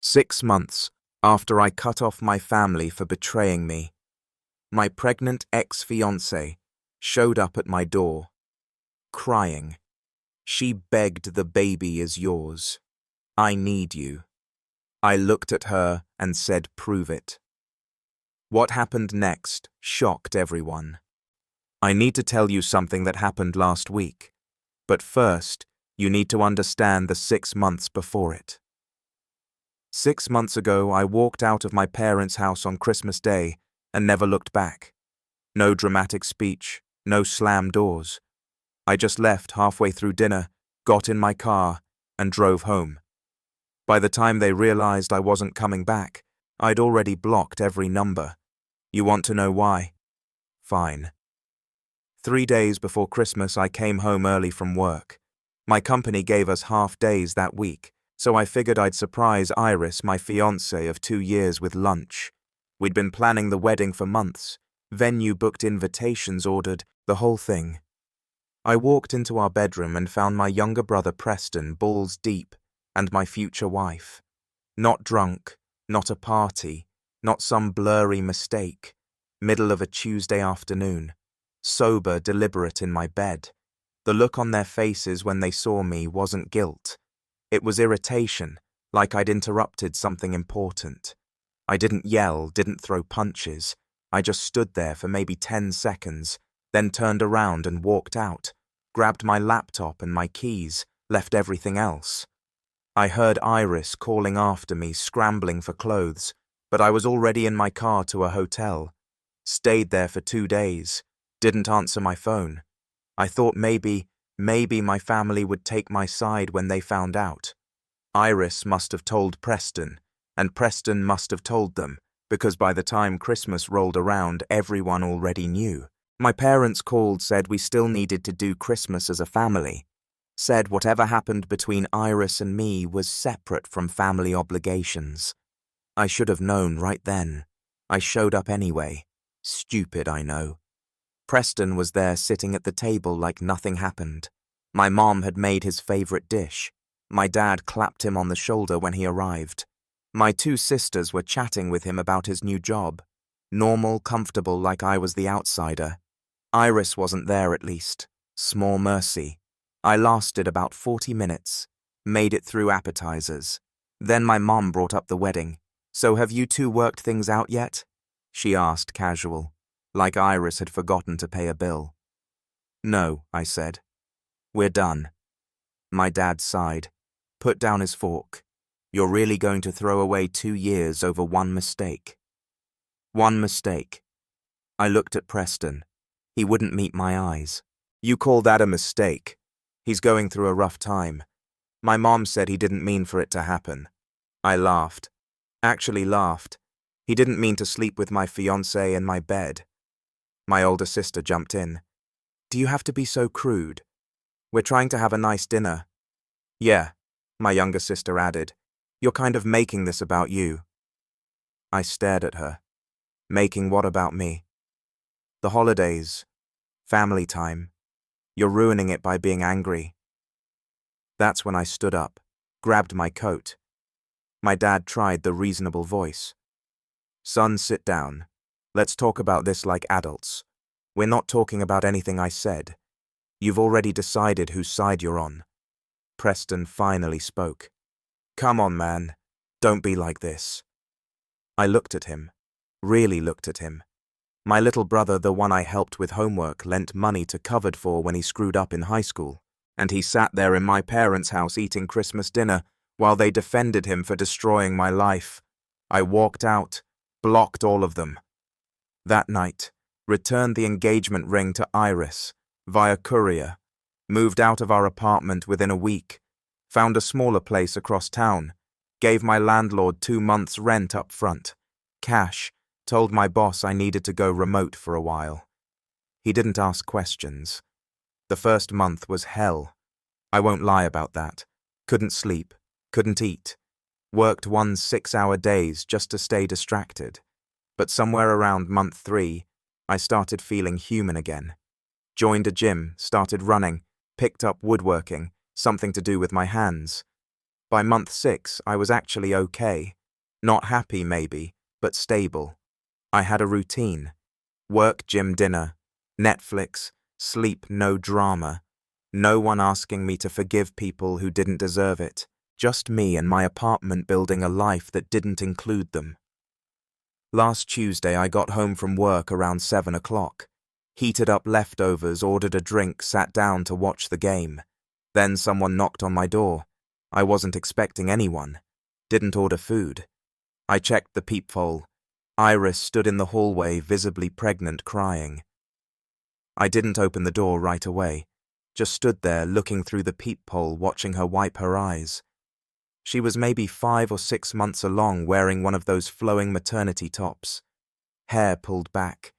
6 months after I cut off my family for betraying me, my pregnant ex-fiancée showed up at my door, crying. She begged the baby is yours. I need you. I looked at her and said, prove it. What happened next shocked everyone. I need to tell you something that happened last week, but first, you need to understand the 6 months before it. 6 months ago, I walked out of my parents' house on Christmas Day and never looked back. No dramatic speech, no slam doors. I just left halfway through dinner, got in my car, and drove home. By the time they realized I wasn't coming back, I'd already blocked every number. You want to know why? Fine. 3 days before Christmas, I came home early from work. My company gave us half days that week, so I figured I'd surprise Iris, my fiancée of 2 years, with lunch. We'd been planning the wedding for months. Venue booked, invitations ordered, the whole thing. I walked into our bedroom and found my younger brother Preston balls deep and my future wife. Not drunk, not a party, not some blurry mistake. Middle of a Tuesday afternoon. Sober, deliberate in my bed. The look on their faces when they saw me wasn't guilt. It was irritation, like I'd interrupted something important. I didn't yell, didn't throw punches. I just stood there for maybe 10 seconds, then turned around and walked out, grabbed my laptop and my keys, left everything else. I heard Iris calling after me, scrambling for clothes, but I was already in my car to a hotel. Stayed there for 2 days, didn't answer my phone. I thought maybe my family would take my side when they found out. Iris must have told Preston, and Preston must have told them, because by the time Christmas rolled around, everyone already knew. My parents called, said we still needed to do Christmas as a family. Said whatever happened between Iris and me was separate from family obligations. I should have known right then. I showed up anyway. Stupid, I know. Preston was there sitting at the table like nothing happened. My mom had made his favorite dish. My dad clapped him on the shoulder when he arrived. My 2 sisters were chatting with him about his new job. Normal, comfortable, like I was the outsider. Iris wasn't there at least. Small mercy. I lasted about 40 minutes. Made it through appetizers. Then my mom brought up the wedding. So have you 2 worked things out yet? She asked, casual, like Iris had forgotten to pay a bill. No, I said. We're done. My dad sighed, put down his fork. You're really going to throw away 2 years over one mistake? One mistake. I looked at Preston. He wouldn't meet my eyes. You call that a mistake? He's going through a rough time. My mom said he didn't mean for it to happen. I laughed. Actually laughed. He didn't mean to sleep with my fiancée in my bed. My older sister jumped in. Do you have to be so crude? We're trying to have a nice dinner. Yeah, my younger sister added. You're kind of making this about you. I stared at her. Making what about me? The holidays. Family time. You're ruining it by being angry. That's when I stood up, grabbed my coat. My dad tried the reasonable voice. Son, sit down. Let's talk about this like adults. We're not talking about anything I said. You've already decided whose side you're on. Preston finally spoke. Come on, man. Don't be like this. I looked at him. Really looked at him. My little brother, the one I helped with homework, lent money to covered for when he screwed up in high school, and he sat there in my parents' house eating Christmas dinner while they defended him for destroying my life. I walked out, blocked all of them. That night, returned the engagement ring to Iris, via courier, moved out of our apartment within a week, found a smaller place across town, gave my landlord 2 months' rent up front, cash, told my boss I needed to go remote for a while. He didn't ask questions. The first month was hell. I won't lie about that. Couldn't sleep, couldn't eat. Worked 1 6-hour days just to stay distracted. But somewhere around month 3, I started feeling human again. Joined a gym, started running, picked up woodworking, something to do with my hands. By month 6, I was actually okay. Not happy, maybe, but stable. I had a routine. Work, gym, dinner, Netflix, sleep, no drama. No one asking me to forgive people who didn't deserve it. Just me and my apartment building a life that didn't include them. Last Tuesday, I got home from work around 7 o'clock. Heated up leftovers, ordered a drink, sat down to watch the game. Then someone knocked on my door. I wasn't expecting anyone. Didn't order food. I checked the peephole. Iris stood in the hallway, visibly pregnant, crying. I didn't open the door right away. Just stood there, looking through the peephole, watching her wipe her eyes. She was maybe 5 or 6 months along, wearing one of those flowing maternity tops. Hair pulled back.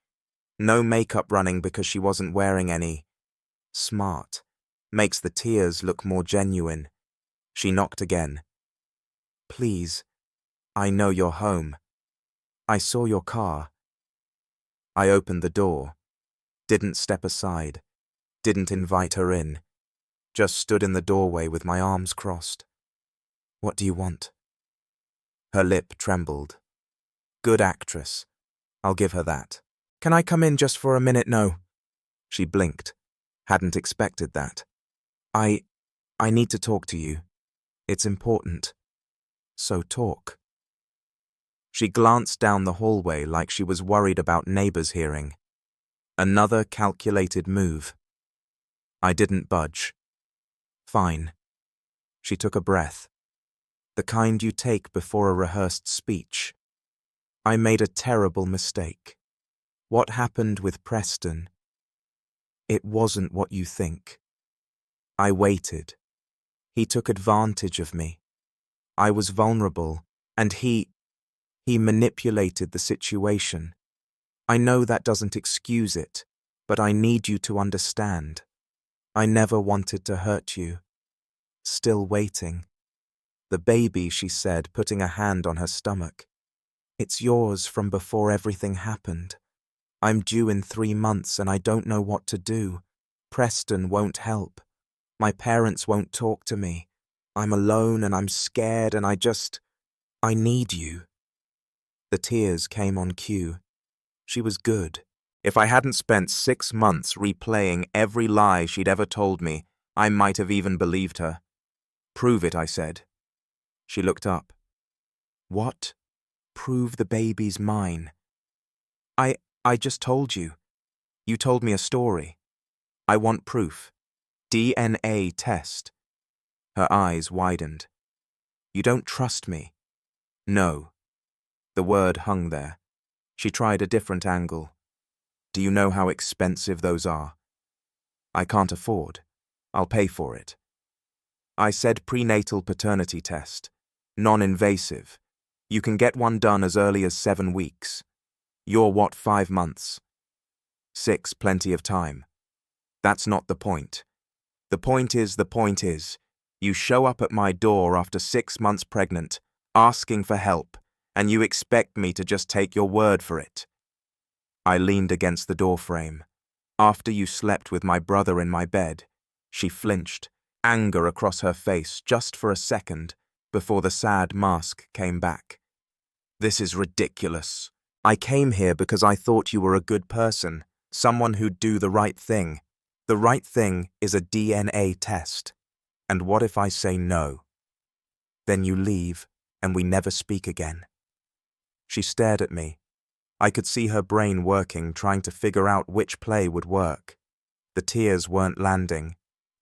No makeup running because she wasn't wearing any. Smart. Makes the tears look more genuine. She knocked again. Please, I know you're home. I saw your car. I opened the door. Didn't step aside. Didn't invite her in. Just stood in the doorway with my arms crossed. What do you want? Her lip trembled. Good actress. I'll give her that. Can I come in just for a minute? No. She blinked. Hadn't expected that. I need to talk to you. It's important. So talk. She glanced down the hallway like she was worried about neighbors hearing. Another calculated move. I didn't budge. Fine. She took a breath. The kind you take before a rehearsed speech. I made a terrible mistake. What happened with Preston? It wasn't what you think. I waited. He took advantage of me. I was vulnerable, and he manipulated the situation. I know that doesn't excuse it, but I need you to understand. I never wanted to hurt you. Still waiting. The baby, she said, putting a hand on her stomach. It's yours from before everything happened. I'm due in 3 months and I don't know what to do. Preston won't help. My parents won't talk to me. I'm alone and I'm scared and I need you. The tears came on cue. She was good. If I hadn't spent 6 months replaying every lie she'd ever told me, I might have even believed her. Prove it, I said. She looked up. What? Prove the baby's mine. I just told you. You told me a story. I want proof. DNA test. Her eyes widened. You don't trust me? No. The word hung there. She tried a different angle. Do you know how expensive those are? I can't afford. I'll pay for it. I said prenatal paternity test. Non-invasive. You can get one done as early as 7 weeks. You're what, 5 months? 6, plenty of time. That's not the point. The point is, you show up at my door after 6 months pregnant, asking for help, and you expect me to just take your word for it. I leaned against the doorframe. After you slept with my brother in my bed, she flinched, anger across her face just for a second before the sad mask came back. This is ridiculous. I came here because I thought you were a good person, someone who'd do the right thing. The right thing is a DNA test. And what if I say no? Then you leave and we never speak again. She stared at me. I could see her brain working, trying to figure out which play would work. The tears weren't landing.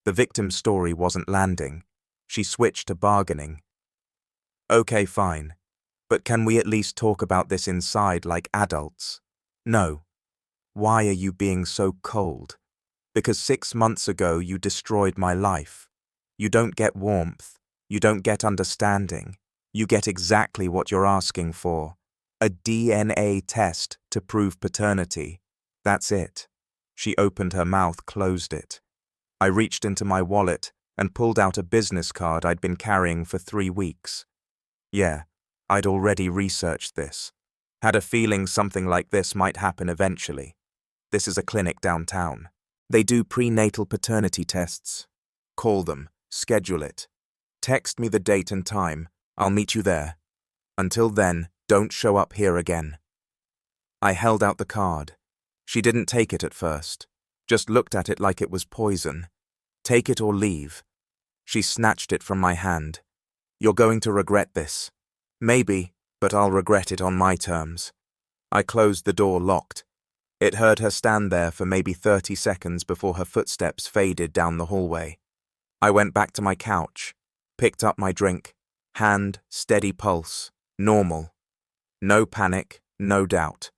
The victim's story wasn't landing. She switched to bargaining. Okay, fine. But can we at least talk about this inside like adults? No. Why are you being so cold? Because 6 months ago you destroyed my life. You don't get warmth. You don't get understanding. You get exactly what you're asking for. A DNA test to prove paternity. That's it. She opened her mouth, closed it. I reached into my wallet and pulled out a business card I'd been carrying for 3 weeks. Yeah, I'd already researched this. Had a feeling something like this might happen eventually. This is a clinic downtown. They do prenatal paternity tests. Call them, schedule it. Text me the date and time. I'll meet you there. Until then, don't show up here again. I held out the card. She didn't take it at first, just looked at it like it was poison. Take it or leave. She snatched it from my hand. You're going to regret this. Maybe, but I'll regret it on my terms. I closed the door locked. It heard her stand there for maybe 30 seconds before her footsteps faded down the hallway. I went back to my couch, picked up my drink. Hand, steady pulse, normal. No panic, no doubt.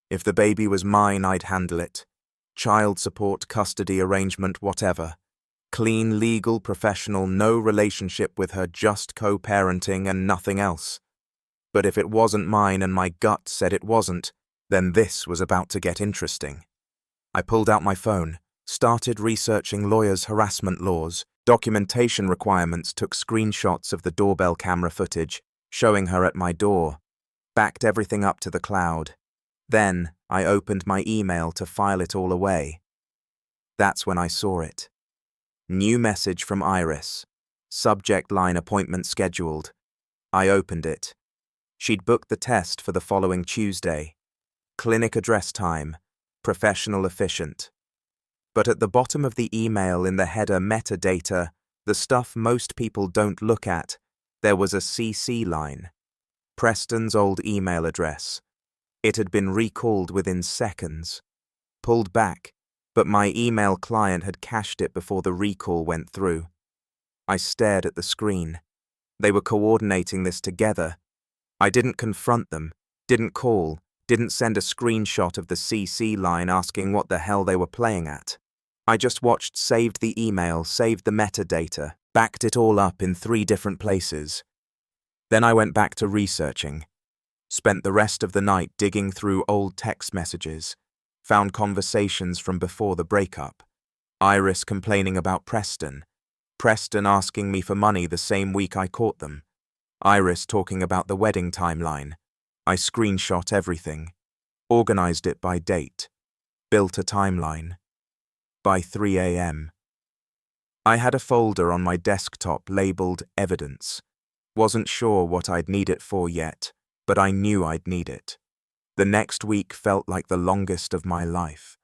If the baby was mine, I'd handle it. Child support, custody arrangement, whatever. Clean, legal, professional, no relationship with her, just co-parenting and nothing else. But if it wasn't mine and my gut said it wasn't, then this was about to get interesting. I pulled out my phone, started researching lawyers' harassment laws, documentation requirements, took screenshots of the doorbell camera footage, showing her at my door, backed everything up to the cloud. Then I opened my email to file it all away. That's when I saw it. New message from Iris. Subject line appointment scheduled. I opened it. She'd booked the test for the following Tuesday. Clinic address time. Professional efficient. But at the bottom of the email in the header metadata, the stuff most people don't look at, there was a CC line. Preston's old email address. It had been recalled within seconds. Pulled back, but my email client had cached it before the recall went through. I stared at the screen. They were coordinating this together. I didn't confront them, didn't call, didn't send a screenshot of the CC line asking what the hell they were playing at. I just watched, saved the email, saved the metadata, backed it all up in 3 different places. Then I went back to researching. Spent the rest of the night digging through old text messages. Found conversations from before the breakup. Iris complaining about Preston. Preston asking me for money the same week I caught them. Iris talking about the wedding timeline. I screenshot everything. Organized it by date. Built a timeline. By 3 a.m. I had a folder on my desktop labeled Evidence. Wasn't sure what I'd need it for yet, but I knew I'd need it. The next week felt like the longest of my life.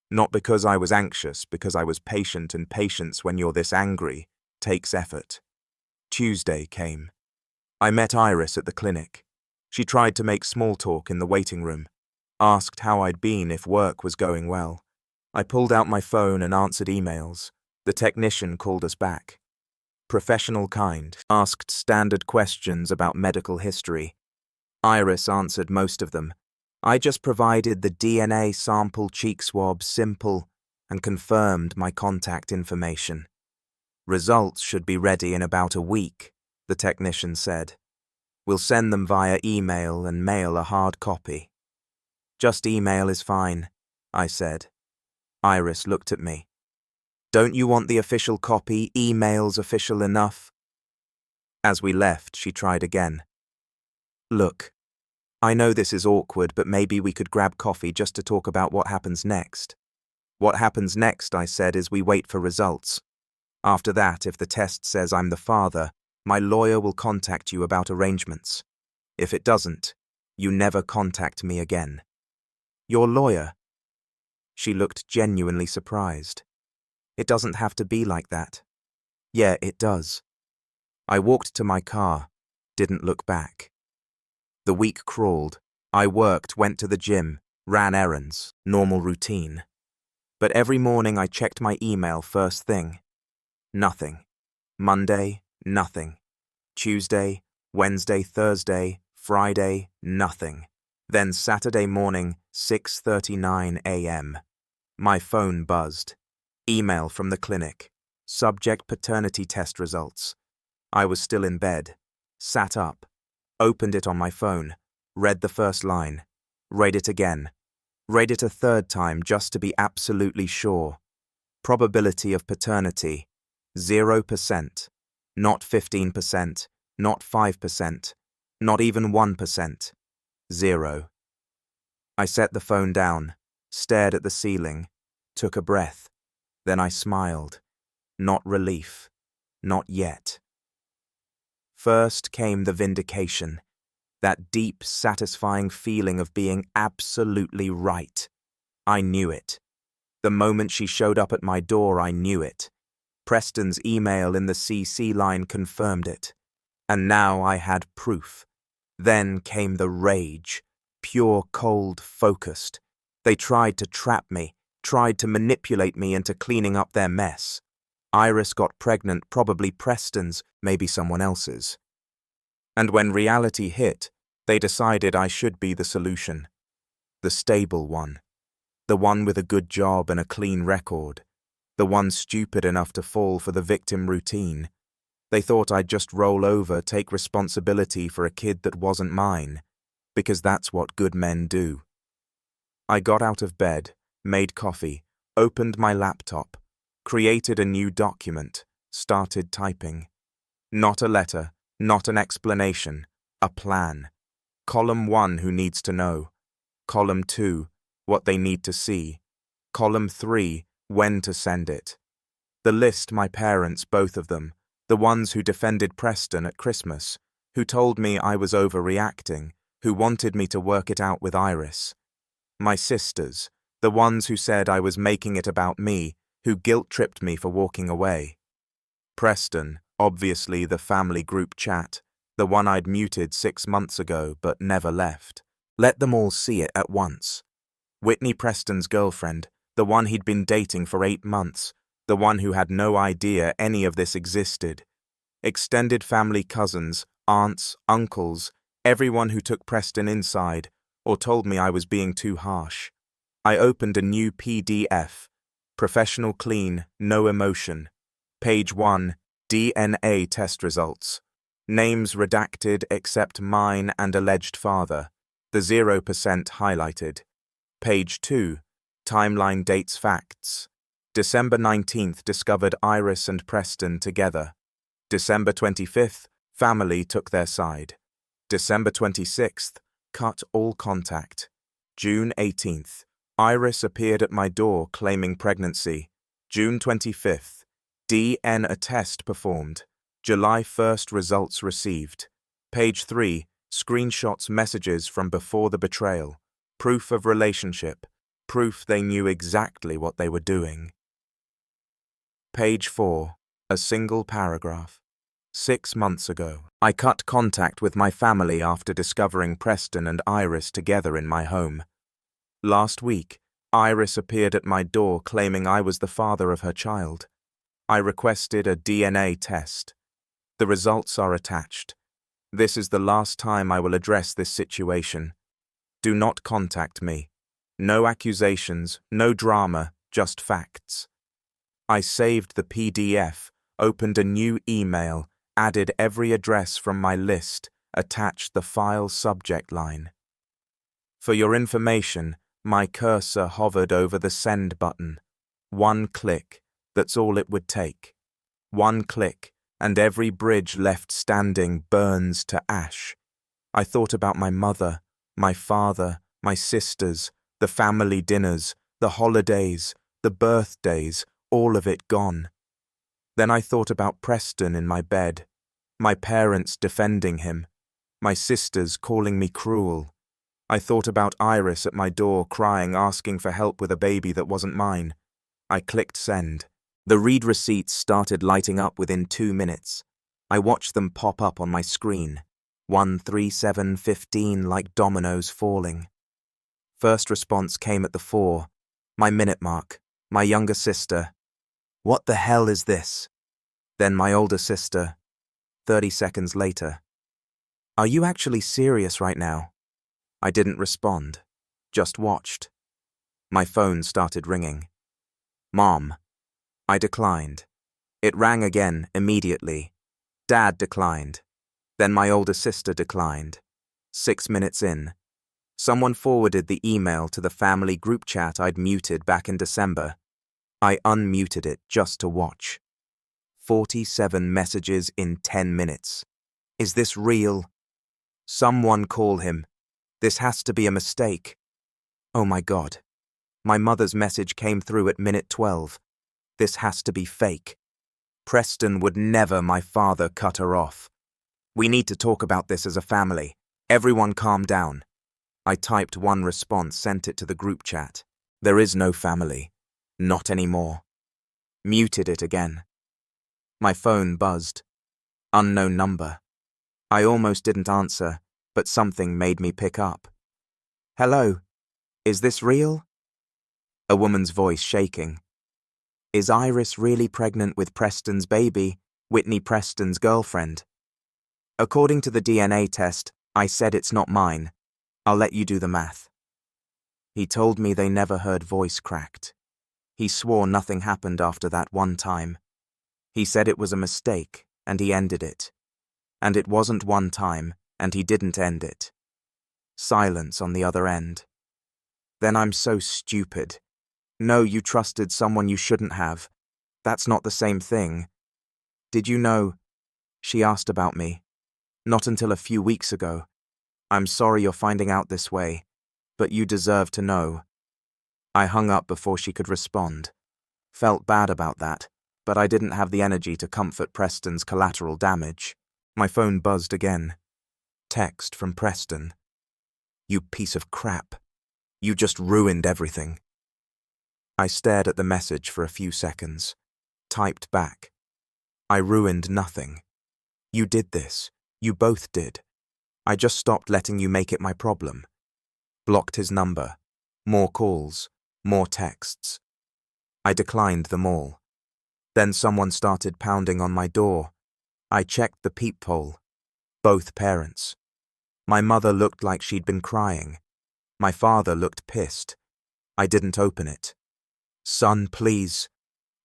Not because I was anxious, because I was patient, and patience when you're this angry takes effort. Tuesday came. I met Iris at the clinic. She tried to make small talk in the waiting room. Asked how I'd been, if work was going well. I pulled out my phone and answered emails. The technician called us back. Professional kind, asked standard questions about medical history. Iris answered most of them. I just provided the DNA sample cheek swab, simple, and confirmed my contact information. Results should be ready in about a week, the technician said. We'll send them via email and mail a hard copy. Just email is fine, I said. Iris looked at me. Don't you want the official copy? Email's official enough? As we left, she tried again. Look, I know this is awkward, but maybe we could grab coffee just to talk about what happens next. What happens next, I said, is we wait for results. After that, if the test says I'm the father, my lawyer will contact you about arrangements. If it doesn't, you never contact me again. Your lawyer? She looked genuinely surprised. It doesn't have to be like that. Yeah, it does. I walked to my car, didn't look back. The week crawled. I worked, went to the gym, ran errands, normal routine. But every morning I checked my email first thing. Nothing. Monday, nothing. Tuesday, Wednesday, Thursday, Friday, nothing. Then Saturday morning, 6:39 a.m. My phone buzzed. Email from the clinic. Subject paternity test results. I was still in bed. Sat up. Opened it on my phone. Read the first line. Read it again. Read it a third time just to be absolutely sure. Probability of paternity. 0%. Not 15%. Not 5%. Not even 1%. 0. I set the phone down, stared at the ceiling, took a breath. Then I smiled. Not relief. Not yet. First came the vindication, that deep, satisfying feeling of being absolutely right. I knew it. The moment she showed up at my door, I knew it. Preston's email in the CC line confirmed it. And now I had proof. Then came the rage, pure, cold, focused. They tried to trap me, tried to manipulate me into cleaning up their mess. Iris got pregnant, probably Preston's, maybe someone else's. And when reality hit, they decided I should be the solution. The stable one. The one with a good job and a clean record. The one stupid enough to fall for the victim routine. They thought I'd just roll over, take responsibility for a kid that wasn't mine, because that's what good men do. I got out of bed, made coffee, opened my laptop, created a new document, started typing. Not a letter, not an explanation, a plan. Column 1, who needs to know. Column 2, what they need to see. Column 3, when to send it. The list my parents, both of them, the ones who defended Preston at Christmas, who told me I was overreacting, who wanted me to work it out with Iris. My sisters, the ones who said I was making it about me, who guilt-tripped me for walking away. Preston, obviously the family group chat, the one I'd muted 6 months ago but never left. Let them all see it at once. Whitney Preston's girlfriend, the one he'd been dating for 8 months, the one who had no idea any of this existed. Extended family cousins, aunts, uncles, everyone who took Preston inside or told me I was being too harsh. I opened a new PDF. Professional clean, no emotion. Page 1, DNA test results. Names redacted except mine and alleged father. The 0% highlighted. Page 2, timeline dates facts. December 19th discovered Iris and Preston together. December 25th, family took their side. December 26th, cut all contact. June 18th, Iris appeared at my door claiming pregnancy. June 25th, DNA test performed. July 1st, results received. Page 3, screenshots messages from before the betrayal. Proof of relationship. Proof they knew exactly what they were doing. Page 4, a single paragraph. 6 months ago, I cut contact with my family after discovering Preston and Iris together in my home. Last week, Iris appeared at my door claiming I was the father of her child. I requested a DNA test. The results are attached. This is the last time I will address this situation. Do not contact me. No accusations, no drama, just facts. I saved the PDF, opened a new email, added every address from my list, attached the file subject line. For your information, my cursor hovered over the send button. 1 click, that's all it would take. 1 click, and every bridge left standing burns to ash. I thought about my mother, my father, my sisters, the family dinners, the holidays, the birthdays, all of it gone. Then I thought about Preston in my bed, my parents defending him, my sisters calling me cruel. I thought about Iris at my door crying, asking for help with a baby that wasn't mine. I clicked send. The read receipts started lighting up within 2 minutes. I watched them pop up on my screen. 1, 3, 7, 15 like dominoes falling. First response came at the 4. My minute mark. My younger sister. What the hell is this? Then my older sister. 30 seconds later. Are you actually serious right now? I didn't respond. Just watched. My phone started ringing. Mom. I declined. It rang again immediately. Dad declined. Then my older sister declined. 6 minutes in. Someone forwarded the email to the family group chat I'd muted back in December. I unmuted it just to watch. 47 messages in 10 minutes. Is this real? Someone call him. This has to be a mistake. Oh my God. My mother's message came through at minute 12. This has to be fake. Preston would never, my father, cut her off. We need to talk about this as a family. Everyone calm down. I typed one response, sent it to the group chat. There is no family. Not anymore. Muted it again. My phone buzzed. Unknown number. I almost didn't answer, but something made me pick up. Hello? Is this real? A woman's voice shaking. Is Iris really pregnant with Preston's baby, Whitney Preston's girlfriend? According to the DNA test, I said it's not mine. I'll let you do the math. He told me they never heard voice cracked. He swore nothing happened after that one time. He said it was a mistake, and he ended it. And it wasn't one time, and he didn't end it. Silence on the other end. Then I'm so stupid. No, you trusted someone you shouldn't have. That's not the same thing. Did you know? She asked about me. Not until a few weeks ago. I'm sorry you're finding out this way, but you deserve to know. I hung up before she could respond. Felt bad about that, but I didn't have the energy to comfort Preston's collateral damage. My phone buzzed again. Text from Preston. You piece of crap. You just ruined everything. I stared at the message for a few seconds. Typed back. I ruined nothing. You did this. You both did. I just stopped letting you make it my problem. Blocked his number. More calls. More texts. I declined them all. Then someone started pounding on my door. I checked the peephole. Both parents. My mother looked like she'd been crying. My father looked pissed. I didn't open it. Son, please.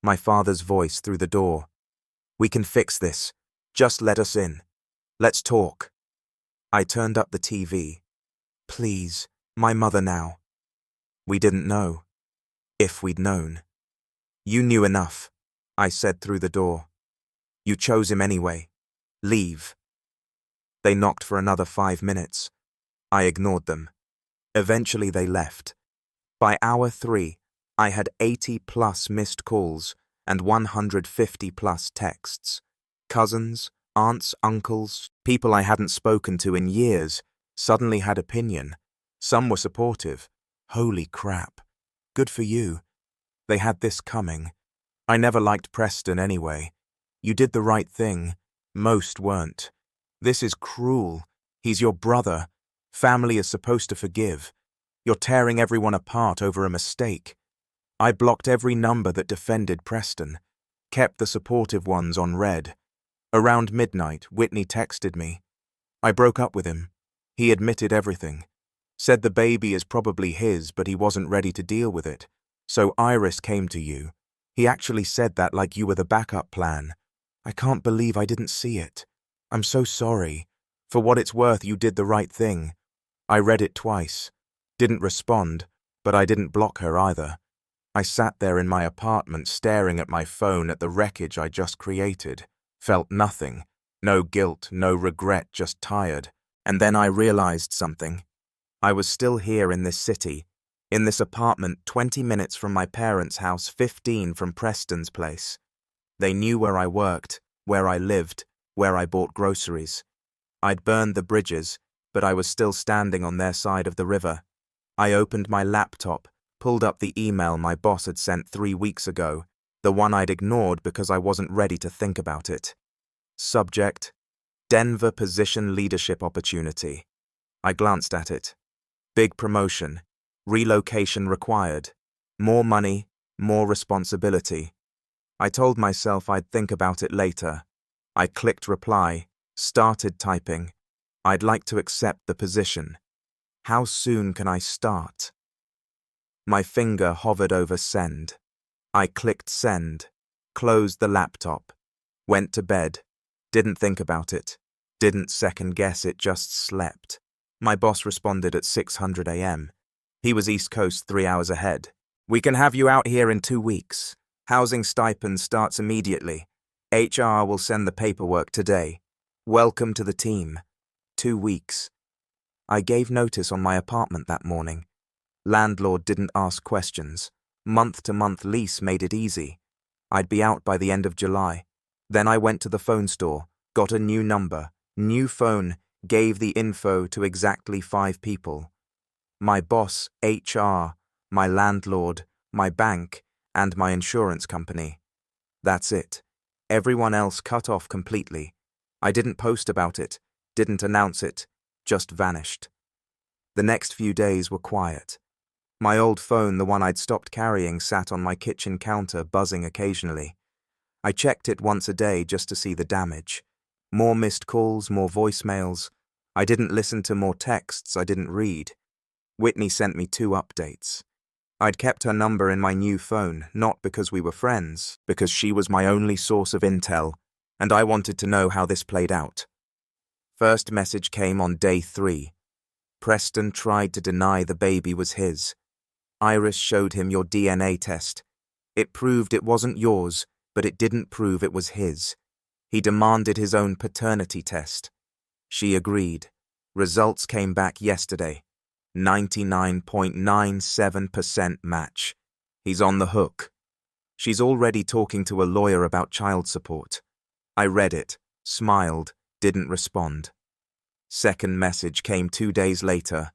My father's voice through the door. We can fix this. Just let us in. Let's talk. I turned up the TV. Please, my mother now. We didn't know. If we'd known. You knew enough, I said through the door. You chose him anyway. Leave. They knocked for another 5 minutes. I ignored them. Eventually they left. By hour 3, I had 80+ missed calls and 150+ texts. Cousins, aunts, uncles, people I hadn't spoken to in years, suddenly had opinion. Some were supportive. Holy crap. Good for you. They had this coming. I never liked Preston anyway. You did the right thing. Most weren't. This is cruel. He's your brother. Family is supposed to forgive. You're tearing everyone apart over a mistake. I blocked every number that defended Preston. Kept the supportive ones on red. Around midnight, Whitney texted me. I broke up with him. He admitted everything. Said the baby is probably his, but he wasn't ready to deal with it. So Iris came to you. He actually said that like you were the backup plan. I can't believe I didn't see it. I'm so sorry. For what it's worth, you did the right thing. I read it twice. Didn't respond, but I didn't block her either. I sat there in my apartment staring at my phone at the wreckage I just created. Felt nothing. No guilt, no regret, just tired. And then I realized something. I was still here in this city, in this apartment 20 minutes from my parents' house, 15 from Preston's place. They knew where I worked, where I lived, where I bought groceries. I'd burned the bridges, but I was still standing on their side of the river. I opened my laptop, pulled up the email my boss had sent 3 weeks ago, the one I'd ignored because I wasn't ready to think about it. Subject: Denver position leadership opportunity. I glanced at it. Big promotion. Relocation required. More money, more responsibility. I told myself I'd think about it later. I clicked reply, started typing. I'd like to accept the position. How soon can I start? My finger hovered over send. I clicked send, closed the laptop, went to bed, didn't think about it, didn't second guess it, just slept. My boss responded at 6:00 a.m. He was East Coast 3 hours ahead. We can have you out here in 2 weeks. Housing stipend starts immediately. HR will send the paperwork today. Welcome to the team. 2 weeks. I gave notice on my apartment that morning. Landlord didn't ask questions. Month-to-month lease made it easy. I'd be out by the end of July. Then I went to the phone store, got a new number, New phone gave the info to exactly 5 people. My boss, HR, my landlord, my bank, and my insurance company. That's it. Everyone else cut off completely. I didn't post about it, didn't announce it, just vanished. The next few days were quiet. My old phone, the one I'd stopped carrying, sat on my kitchen counter, buzzing occasionally. I checked it once a day just to see the damage. More missed calls, more voicemails. I didn't listen to more texts I didn't read. Whitney sent me 2 updates. I'd kept her number in my new phone, not because we were friends, because she was my only source of intel, and I wanted to know how this played out. First message came on day 3. Preston tried to deny the baby was his. Iris showed him your DNA test. It proved it wasn't yours, but it didn't prove it was his. He demanded his own paternity test. She agreed. Results came back yesterday. 99.97% match. He's on the hook. She's already talking to a lawyer about child support. I read it, smiled, didn't respond. Second message came 2 days later.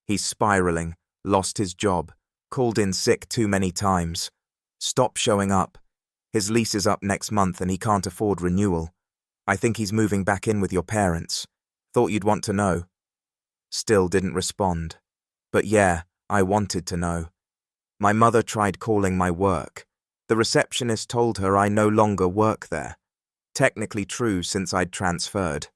He's spiraling, lost his job, called in sick too many times. Stop showing up. His lease is up next month and he can't afford renewal. I think he's moving back in with your parents. Thought you'd want to know. Still didn't respond. But yeah, I wanted to know. My mother tried calling my work. The receptionist told her I no longer work there. Technically true since I'd transferred.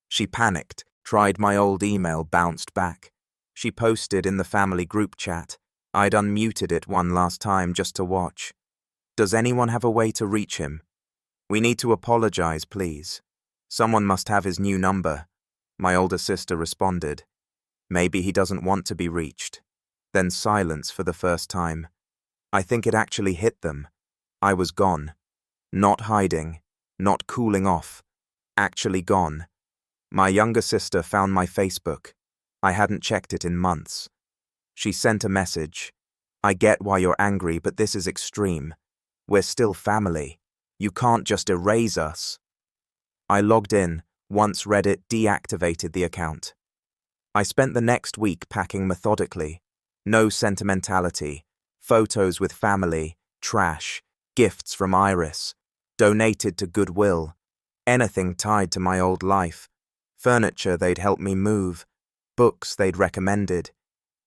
She panicked, tried my old email, bounced back. She posted in the family group chat. I'd unmuted it one last time just to watch. Does anyone have a way to reach him? We need to apologize, please. Someone must have his new number. My older sister responded. Maybe he doesn't want to be reached. Then silence for the first time. I think it actually hit them. I was gone. Not hiding, not cooling off. Actually gone. My younger sister found my Facebook. I hadn't checked it in months. She sent a message. I get why you're angry, but this is extreme. We're still family. You can't just erase us. I logged in, once read it, deactivated the account. I spent the next week packing methodically. No sentimentality. Photos with family, trash, gifts from Iris, donated to Goodwill, anything tied to my old life, furniture they'd helped me move, books they'd recommended,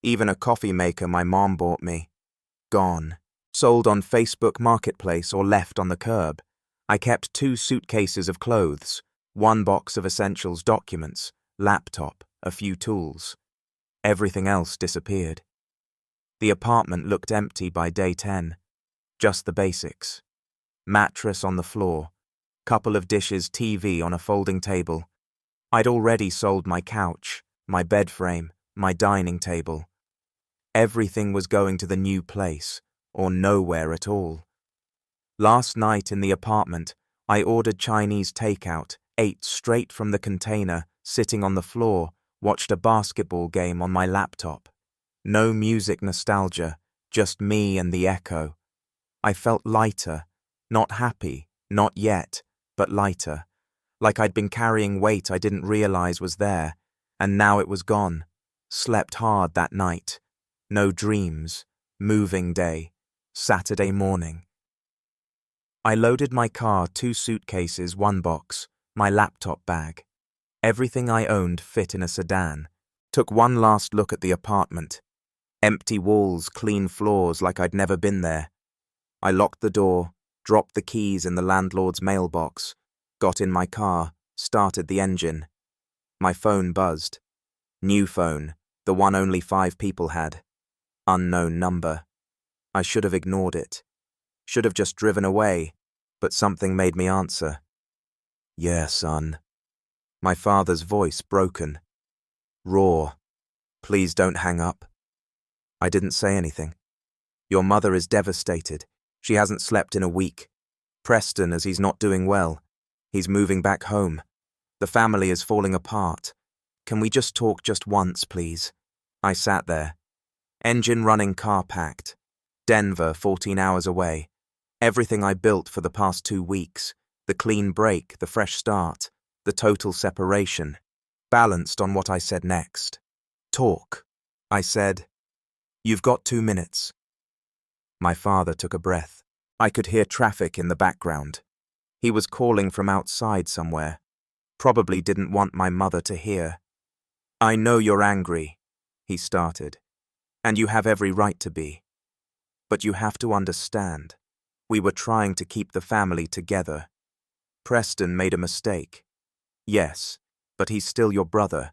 even a coffee maker my mom bought me. Gone. Sold on Facebook Marketplace or left on the curb. I kept 2 suitcases of clothes, 1 box of essentials documents, laptop, a few tools. Everything else disappeared. The apartment looked empty by day 10. Just the basics. Mattress on the floor. Couple of dishes, TV on a folding table. I'd already sold my couch, my bed frame, my dining table. Everything was going to the new place, or nowhere at all. Last night in the apartment, I ordered Chinese takeout, ate straight from the container, sitting on the floor, watched a basketball game on my laptop. No music nostalgia, just me and the echo. I felt lighter, not happy, not yet, but lighter. Like I'd been carrying weight I didn't realize was there, and now it was gone. Slept hard that night. No dreams. Moving day. Saturday morning. I loaded my car, 2 suitcases, 1 box, my laptop bag. Everything I owned fit in a sedan. Took one last look at the apartment. Empty walls, clean floors like I'd never been there. I locked the door, dropped the keys in the landlord's mailbox, got in my car, started the engine. My phone buzzed. New phone, the one only 5 people had. Unknown number. I should have ignored it. Should have just driven away, but something made me answer. Yeah, son. My father's voice broken. Raw. Please don't hang up. I didn't say anything. Your mother is devastated. She hasn't slept in a week. Preston, as he's not doing well. He's moving back home. The family is falling apart. Can we just talk just once, please? I sat there. Engine running, car packed. Denver, 14 hours away. Everything I built for the past 2 weeks. The clean break, the fresh start. the total separation, balanced on what I said next. Talk, I said. You've got 2 minutes. My father took a breath. I could hear traffic in the background. He was calling from outside somewhere. Probably didn't want my mother to hear. I know you're angry, he started, and you have every right to be. But you have to understand, we were trying to keep the family together. Preston made a mistake. Yes, but he's still your brother.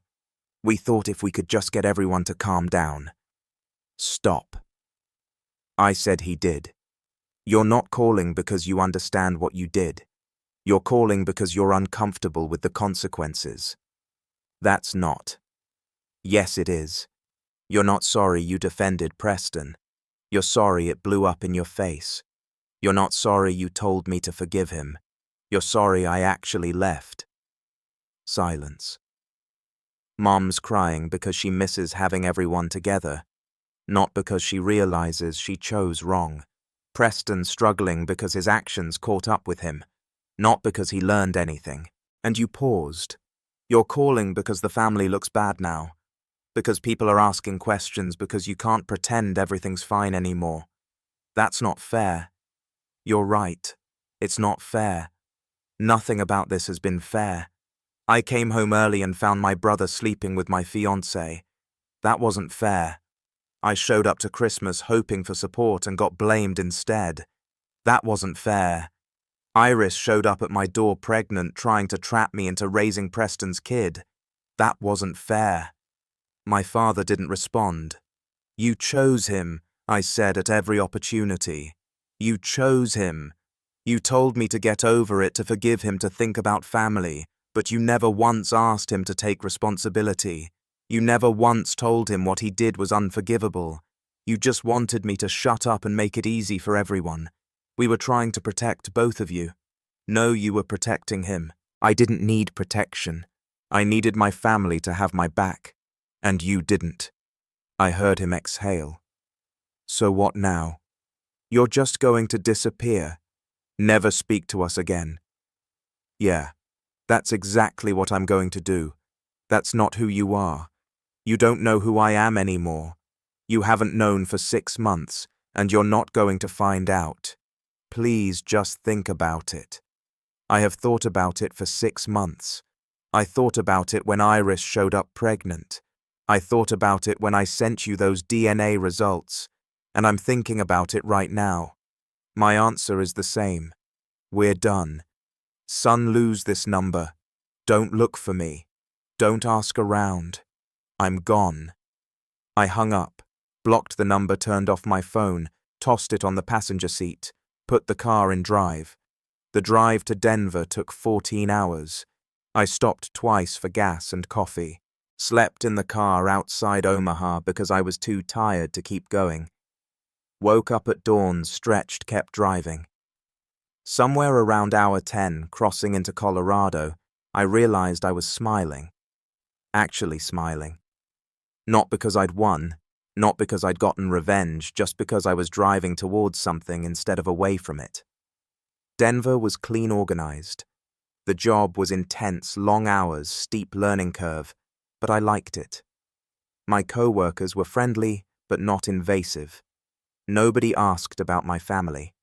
We thought if we could just get everyone to calm down. Stop. I said he did. You're not calling because you understand what you did. You're calling because you're uncomfortable with the consequences. That's not. Yes, it is. You're not sorry you defended Preston. You're sorry it blew up in your face. You're not sorry you told me to forgive him. You're sorry I actually left. Silence. Mom's crying because she misses having everyone together, not because she realizes she chose wrong. Preston's struggling because his actions caught up with him, not because he learned anything. And you paused. You're calling because the family looks bad now, because people are asking questions, because you can't pretend everything's fine anymore. That's not fair. You're right. It's not fair. Nothing about this has been fair. I came home early and found my brother sleeping with my fiancée. That wasn't fair. I showed up to Christmas hoping for support and got blamed instead. That wasn't fair. Iris showed up at my door pregnant, trying to trap me into raising Preston's kid. That wasn't fair. My father didn't respond. You chose him, I said at every opportunity. You chose him. You told me to get over it, to forgive him, to think about family, but you never once asked him to take responsibility. You never once told him what he did was unforgivable. You just wanted me to shut up and make it easy for everyone. We were trying to protect both of you. No, you were protecting him. I didn't need protection. I needed my family to have my back. And you didn't. I heard him exhale. So what now? You're just going to disappear. Never speak to us again. Yeah, that's exactly what I'm going to do. That's not who you are. You don't know who I am anymore. You haven't known for 6 months, and you're not going to find out. Please just think about it. I have thought about it for 6 months. I thought about it when Iris showed up pregnant. I thought about it when I sent you those DNA results, and I'm thinking about it right now. My answer is the same. We're done. Son, lose this number. Don't look for me. Don't ask around. I'm gone. I hung up, blocked the number, turned off my phone, tossed it on the passenger seat, put the car in drive. The drive to Denver took 14 hours. I stopped twice for gas and coffee, slept in the car outside Omaha because I was too tired to keep going. Woke up at dawn, stretched, kept driving. Somewhere around hour 10, crossing into Colorado, I realized I was smiling. Actually smiling. Not because I'd won, not because I'd gotten revenge, just because I was driving towards something instead of away from it. Denver was clean organized. The job was intense, long hours, steep learning curve, but I liked it. My co-workers were friendly, but not invasive. Nobody asked about my family.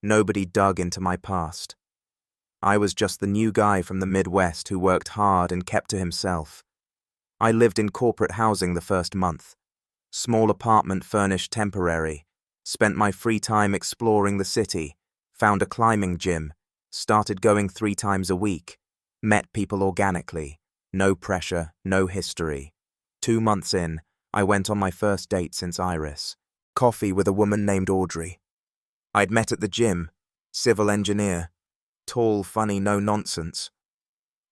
Nobody dug into my past. I was just the new guy from the Midwest who worked hard and kept to himself. I lived in corporate housing the first month. Small apartment furnished temporary. Spent my free time exploring the city. Found a climbing gym. Started going 3 times a week. Met people organically. No pressure, no history. 2 months in, I went on my first date since Iris. Coffee with a woman named Audrey. I'd met at the gym. Civil engineer. Tall, funny, no nonsense.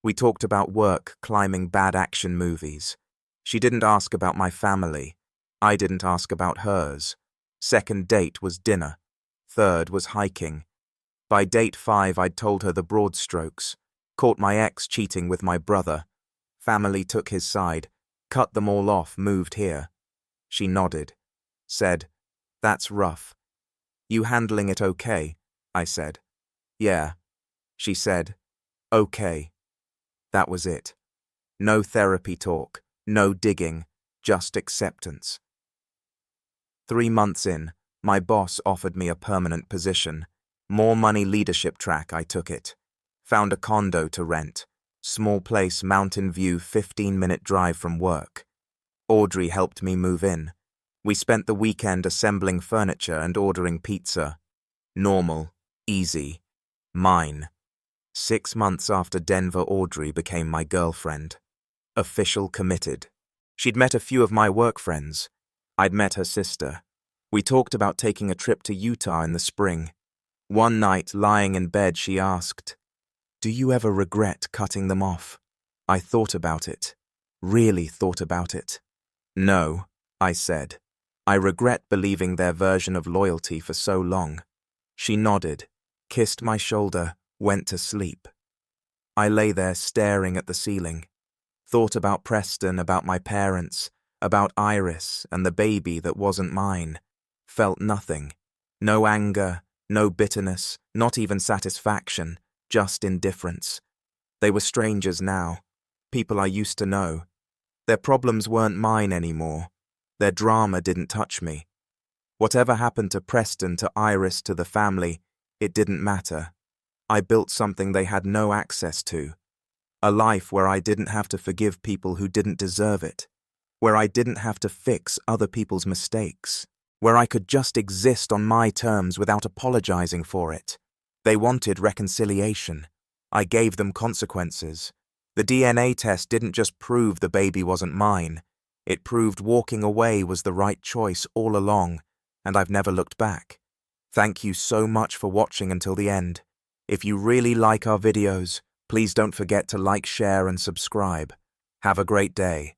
We talked about work, climbing, bad action movies. She didn't ask about my family. I didn't ask about hers. Second date was dinner. Third was hiking. By date 5, I'd told her the broad strokes. Caught my ex cheating with my brother. Family took his side. Cut them all off, moved here. She nodded. Said, "That's rough." "You handling it okay?" I said. "Yeah." She said, "Okay." That was it. No therapy talk, no digging, just acceptance. 3 months in, my boss offered me a permanent position. More money leadership track, I took it. Found a condo to rent. Small place, mountain view, 15-minute drive from work. Audrey helped me move in. We spent the weekend assembling furniture and ordering pizza. Normal, easy, mine. 6 months after Denver, Audrey became my girlfriend. Official, committed. She'd met a few of my work friends. I'd met her sister. We talked about taking a trip to Utah in the spring. One night, lying in bed, she asked, "Do you ever regret cutting them off?" I thought about it. Really thought about it. "No," I said. "I regret believing their version of loyalty for so long." She nodded, kissed my shoulder, went to sleep. I lay there staring at the ceiling. Thought about Preston, about my parents, about Iris and the baby that wasn't mine. Felt nothing. No anger, no bitterness, not even satisfaction, just indifference. They were strangers now, people I used to know. Their problems weren't mine anymore. Their drama didn't touch me. Whatever happened to Preston, to Iris, to the family, it didn't matter. I built something they had no access to. A life where I didn't have to forgive people who didn't deserve it. Where I didn't have to fix other people's mistakes. Where I could just exist on my terms without apologizing for it. They wanted reconciliation. I gave them consequences. The DNA test didn't just prove the baby wasn't mine. It proved walking away was the right choice all along, and I've never looked back. Thank you so much for watching until the end. If you really like our videos, please don't forget to like, share, and subscribe. Have a great day.